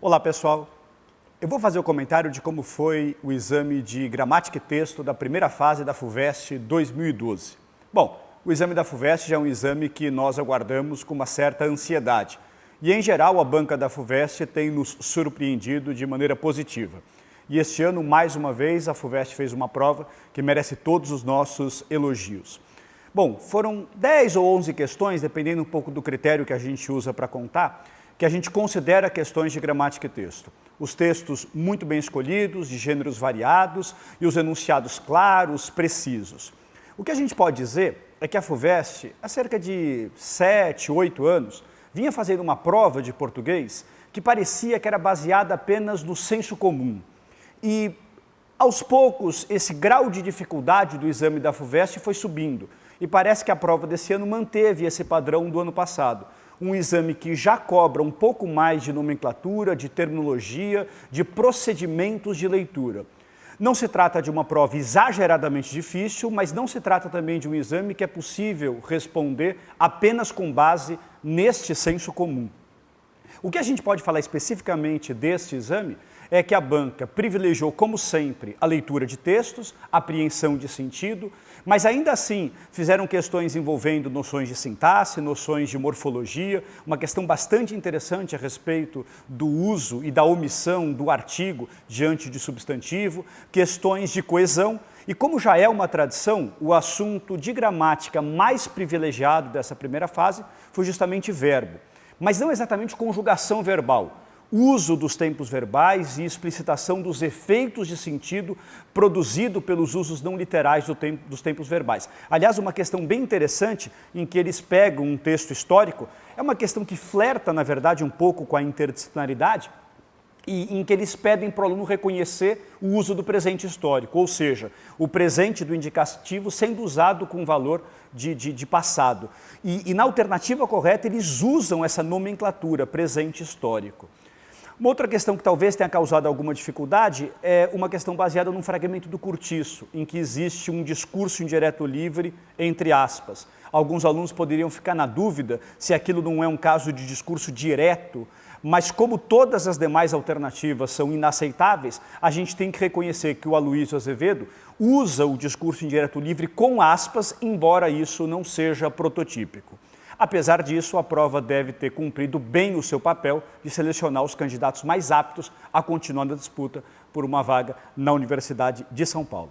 Olá pessoal, eu vou fazer o comentário de como foi o exame de gramática e texto da primeira fase da FUVEST 2012. Bom, o exame da FUVEST já é um exame que nós aguardamos com uma certa ansiedade e em geral a banca da FUVEST tem nos surpreendido de maneira positiva. E este ano, mais uma vez, a FUVEST fez uma prova que merece todos os nossos elogios. Bom, foram 10 ou 11 questões, dependendo um pouco do critério que a gente usa para contar, que a gente considera questões de gramática e texto. Os textos muito bem escolhidos, de gêneros variados e os enunciados claros, precisos. O que a gente pode dizer é que a FUVEST, há cerca de 7, 8 anos, vinha fazendo uma prova de português que parecia que era baseada apenas no senso comum. E, aos poucos, esse grau de dificuldade do exame da FUVEST foi subindo. E parece que a prova desse ano manteve esse padrão do ano passado. Um exame que já cobra um pouco mais de nomenclatura, de terminologia, de procedimentos de leitura. Não se trata de uma prova exageradamente difícil, mas não se trata também de um exame que é possível responder apenas com base neste senso comum. O que a gente pode falar especificamente deste exame é que a banca privilegiou, como sempre, a leitura de textos, a apreensão de sentido, mas ainda assim fizeram questões envolvendo noções de sintaxe, noções de morfologia, uma questão bastante interessante a respeito do uso e da omissão do artigo diante de substantivo, questões de coesão, e como já é uma tradição, o assunto de gramática mais privilegiado dessa primeira fase foi justamente verbo, mas não exatamente conjugação verbal. Uso dos tempos verbais e explicitação dos efeitos de sentido produzido pelos usos não literais dos tempos verbais. Aliás, uma questão bem interessante em que eles pegam um texto histórico, é uma questão que flerta, na verdade, um pouco com a interdisciplinaridade, e em que eles pedem para o aluno reconhecer o uso do presente histórico, ou seja, o presente do indicativo sendo usado com valor de passado. E na alternativa correta, eles usam essa nomenclatura, presente histórico. Uma outra questão que talvez tenha causado alguma dificuldade é uma questão baseada num fragmento do Curtiço, em que existe um discurso indireto livre, entre aspas. Alguns alunos poderiam ficar na dúvida se aquilo não é um caso de discurso direto, mas como todas as demais alternativas são inaceitáveis, a gente tem que reconhecer que o Aloysio Azevedo usa o discurso indireto livre com aspas, embora isso não seja prototípico. Apesar disso, a prova deve ter cumprido bem o seu papel de selecionar os candidatos mais aptos a continuar na disputa por uma vaga na Universidade de São Paulo.